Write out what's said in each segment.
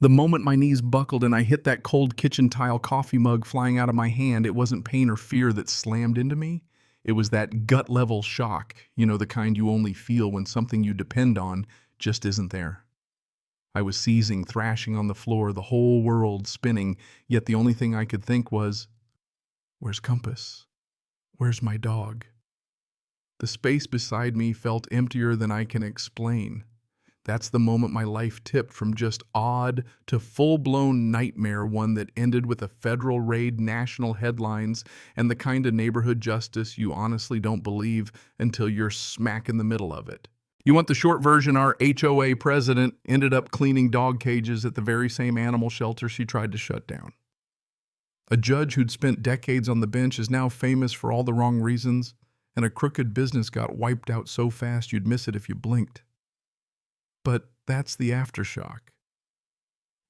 The moment my knees buckled and I hit that cold kitchen tile coffee mug flying out of my hand, it wasn't pain or fear that slammed into me. It was that gut level shock, the kind you only feel when something you depend on just isn't there. I was seizing, thrashing on the floor, the whole world spinning, yet the only thing I could think was, where's Compass? Where's my dog? The space beside me felt emptier than I can explain. That's the moment my life tipped from just odd to full-blown nightmare, one that ended with a federal raid, national headlines, and the kind of neighborhood justice you honestly don't believe until you're smack in the middle of it. You want the short version? Our HOA president ended up cleaning dog cages at the very same animal shelter she tried to shut down. A judge who'd spent decades on the bench is now famous for all the wrong reasons, and a crooked business got wiped out so fast you'd miss it if you blinked. But that's the aftershock.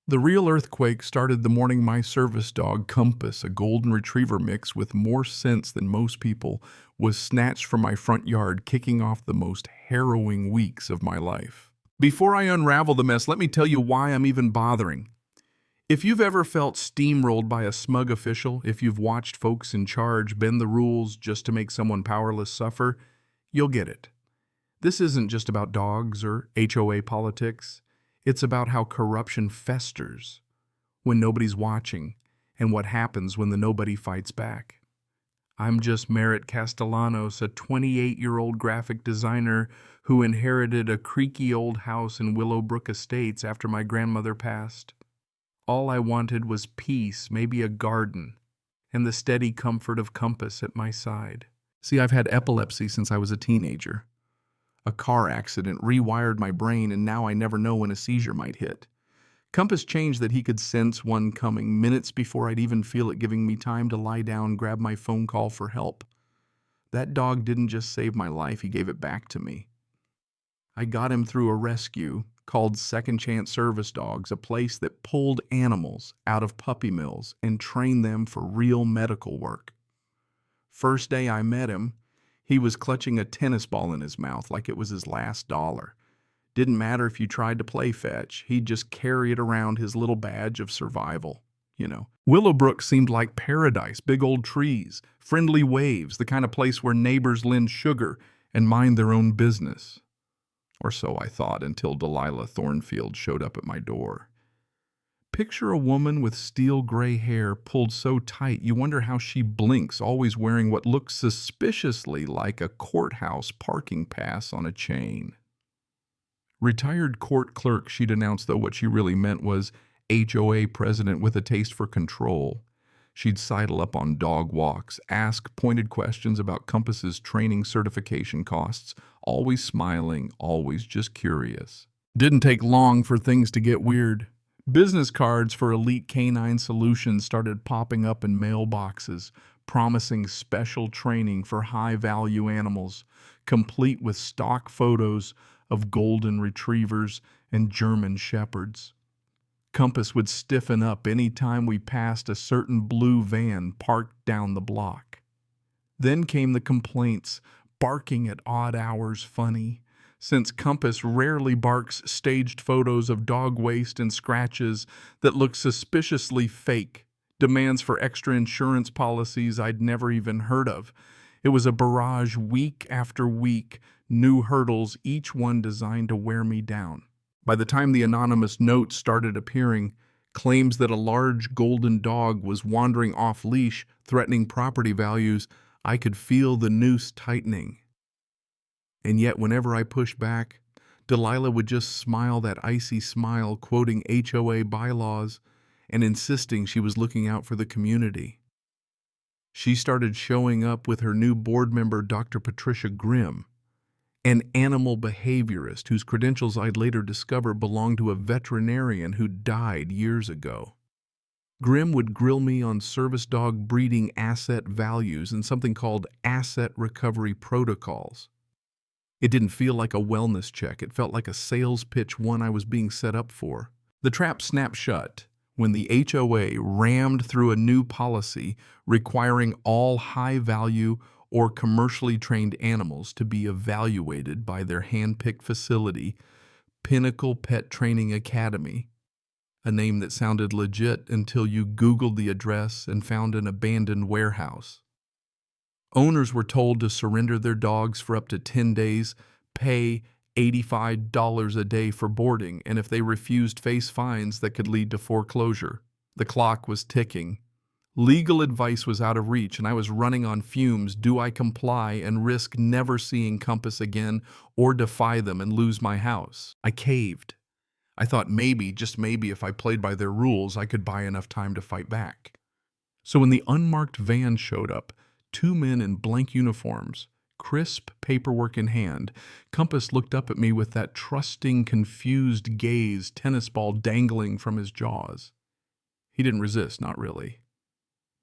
The real earthquake started the morning my service dog, Compass, a golden retriever mix with more sense than most people, was snatched from my front yard, kicking off the most harrowing weeks of my life. Before I unravel the mess, let me tell you why I'm even bothering. If you've ever felt steamrolled by a smug official, if you've watched folks in charge bend the rules just to make someone powerless suffer, you'll get it. This isn't just about dogs or HOA politics. It's about how corruption festers when nobody's watching and what happens when the nobody fights back. I'm just Merritt Castellanos, a 28-year-old graphic designer who inherited a creaky old house in Willowbrook Estates after my grandmother passed. All I wanted was peace, maybe a garden, and the steady comfort of Compass at my side. See, I've had epilepsy since I was a teenager. A car accident rewired my brain, and now I never know when a seizure might hit. Compass changed that he could sense one coming minutes before I'd even feel it, giving me time to lie down, grab my phone, call for help. That dog didn't just save my life, he gave it back to me. I got him through a rescue called Second Chance Service Dogs, a place that pulled animals out of puppy mills and trained them for real medical work. First day I met him, he was clutching a tennis ball in his mouth like it was his last dollar. Didn't matter if you tried to play fetch, he'd just carry it around, his little badge of survival. Willowbrook seemed like paradise, big old trees, friendly waves, the kind of place where neighbors lend sugar and mind their own business. Or so I thought, until Delilah Thornfield showed up at my door. Picture a woman with steel gray hair pulled so tight you wonder how she blinks, always wearing what looks suspiciously like a courthouse parking pass on a chain. Retired court clerk, she'd announced, though what she really meant was HOA president with a taste for control. She'd sidle up on dog walks, ask pointed questions about Compass's training certification costs, always smiling, always just curious. Didn't take long for things to get weird. Business cards for Elite Canine Solutions started popping up in mailboxes, promising special training for high-value animals, complete with stock photos of golden retrievers and German shepherds. Compass would stiffen up any time we passed a certain blue van parked down the block. Then came the complaints, barking at odd hours funny. Since Compass rarely barks staged photos of dog waste and scratches that look suspiciously fake, demands for extra insurance policies I'd never even heard of. It was a barrage week after week, new hurdles, each one designed to wear me down. By the time the anonymous notes started appearing, claims that a large golden dog was wandering off-leash, threatening property values, I could feel the noose tightening. And yet whenever I pushed back, Delilah would just smile that icy smile, quoting HOA bylaws and insisting she was looking out for the community. She started showing up with her new board member, Dr. Patricia Grimm, an animal behaviorist whose credentials I'd later discover belonged to a veterinarian who died years ago. Grimm would grill me on service dog breeding asset values and something called asset recovery protocols. It didn't feel like a wellness check. It felt like a sales pitch, one I was being set up for. The trap snapped shut when the HOA rammed through a new policy requiring all high-value or commercially trained animals to be evaluated by their hand-picked facility, Pinnacle Pet Training Academy. a name that sounded legit until you Googled the address and found an abandoned warehouse. Owners were told to surrender their dogs for up to 10 days, pay $85 a day for boarding, and if they refused, face fines that could lead to foreclosure. The clock was ticking. Legal advice was out of reach, and I was running on fumes. Do I comply and risk never seeing Compass again, or defy them and lose my house? I caved. I thought maybe, just maybe, if I played by their rules, I could buy enough time to fight back. So when the unmarked van showed up, two men in blank uniforms, crisp paperwork in hand, Compass looked up at me with that trusting, confused gaze, tennis ball dangling from his jaws. He didn't resist, not really.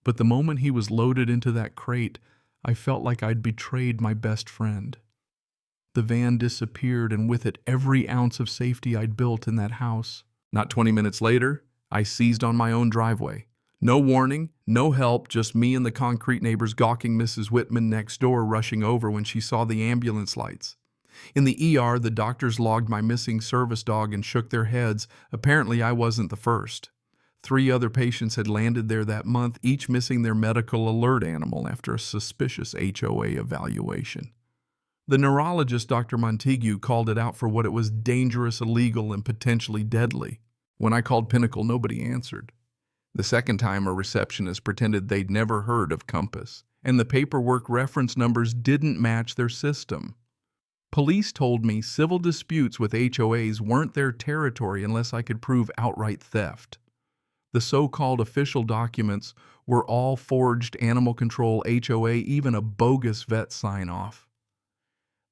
But the moment he was loaded into that crate, I felt like I'd betrayed my best friend. The van disappeared, and with it every ounce of safety I'd built in that house. Not 20 minutes later, I seized on my own driveway. No warning, no help, just me and the concrete neighbors gawking Mrs. Whitman next door rushing over when she saw the ambulance lights. In the ER, the doctors logged my missing service dog and shook their heads. Apparently, I wasn't the first. 3 other patients had landed there that month, each missing their medical alert animal after a suspicious HOA evaluation. The neurologist, Dr. Montague, called it out for what it was: dangerous, illegal, and potentially deadly. When I called Pinnacle, nobody answered. The second time, a receptionist pretended they'd never heard of Compass, and the paperwork reference numbers didn't match their system. Police told me civil disputes with HOAs weren't their territory unless I could prove outright theft. The so-called official documents were all forged animal control HOA, even a bogus vet sign-off.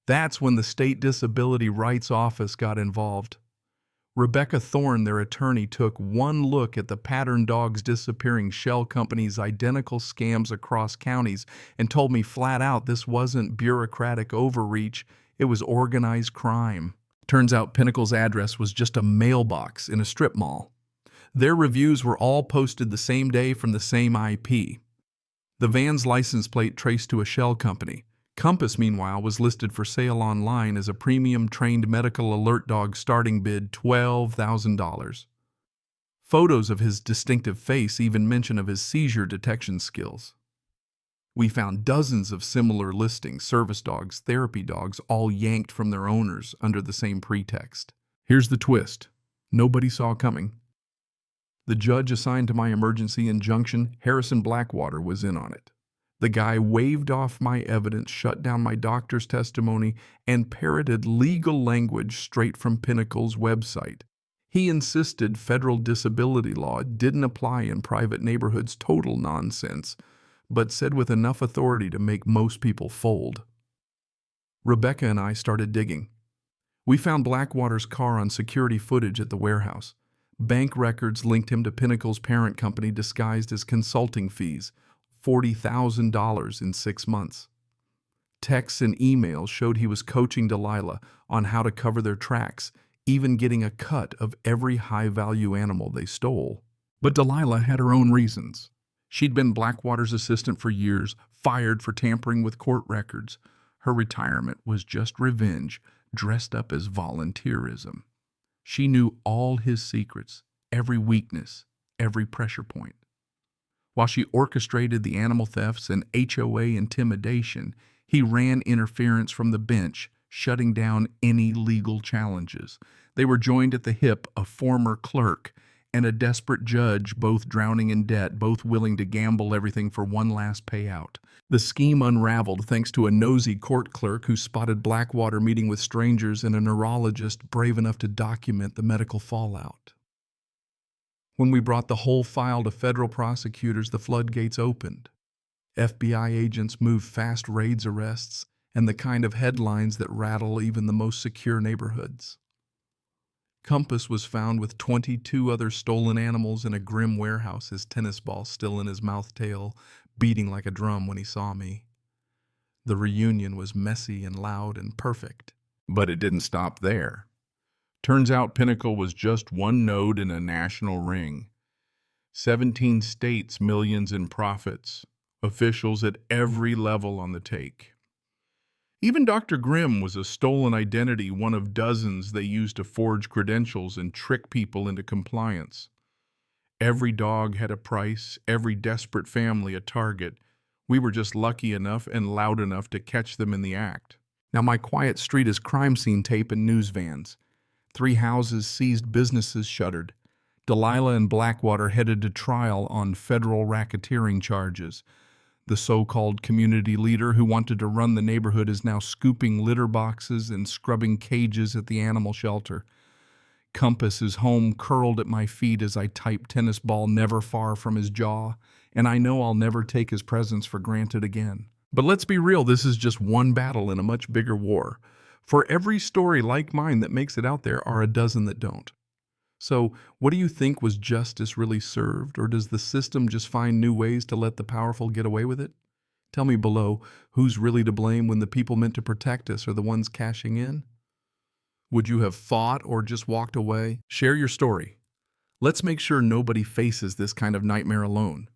That's when the State Disability Rights Office got involved. Rebecca Thorne, their attorney, took one look at the pattern dogs disappearing shell companies' identical scams across counties and told me flat out this wasn't bureaucratic overreach, it was organized crime. Turns out Pinnacle's address was just a mailbox in a strip mall. Their reviews were all posted the same day from the same IP. The van's license plate traced to a shell company. Compass, meanwhile, was listed for sale online as a premium trained medical alert dog, starting bid $12,000. Photos of his distinctive face even mention of his seizure detection skills. We found dozens of similar listings, service dogs, therapy dogs, all yanked from their owners under the same pretext. Here's the twist. Nobody saw coming. The judge assigned to my emergency injunction, Harrison Blackwater, was in on it. The guy waved off my evidence, shut down my doctor's testimony, and parroted legal language straight from Pinnacle's website. He insisted federal disability law didn't apply in private neighborhoods, total nonsense, but said with enough authority to make most people fold. Rebecca and I started digging. We found Blackwater's car on security footage at the warehouse. Bank records linked him to Pinnacle's parent company disguised as consulting fees, $40,000 in 6 months. Texts and emails showed he was coaching Delilah on how to cover their tracks, even getting a cut of every high-value animal they stole. But Delilah had her own reasons. She'd been Blackwater's assistant for years, fired for tampering with court records. Her retirement was just revenge, dressed up as volunteerism. She knew all his secrets, every weakness, every pressure point. While she orchestrated the animal thefts and HOA intimidation, he ran interference from the bench, shutting down any legal challenges. They were joined at the hip, a former clerk and a desperate judge, both drowning in debt, both willing to gamble everything for one last payout. The scheme unraveled thanks to a nosy court clerk who spotted Blackwater meeting with strangers and a neurologist brave enough to document the medical fallout. When we brought the whole file to federal prosecutors, the floodgates opened. FBI agents moved fast raids arrests and the kind of headlines that rattle even the most secure neighborhoods. Compass was found with 22 other stolen animals in a grim warehouse, his tennis ball still in his mouth tail, beating like a drum when he saw me. The reunion was messy and loud and perfect. But it didn't stop there. Turns out Pinnacle was just one node in a national ring. 17 states, millions in profits. Officials at every level on the take. Even Dr. Grimm was a stolen identity, one of dozens they used to forge credentials and trick people into compliance. Every dog had a price, every desperate family a target. We were just lucky enough and loud enough to catch them in the act. Now my quiet street is crime scene tape and news vans. 3 houses seized, businesses shuttered. Delilah and Blackwater headed to trial on federal racketeering charges. The so-called community leader who wanted to run the neighborhood is now scooping litter boxes and scrubbing cages at the animal shelter. Compass is home, curled at my feet as I type tennis ball never far from his jaw, and I know I'll never take his presence for granted again. But let's be real, this is just one battle in a much bigger war. For every story like mine that makes it out there are a dozen that don't. So, what do you think? Was justice really served, or does the system just find new ways to let the powerful get away with it? Tell me below, who's really to blame when the people meant to protect us are the ones cashing in? Would you have fought or just walked away? Share your story. Let's make sure nobody faces this kind of nightmare alone.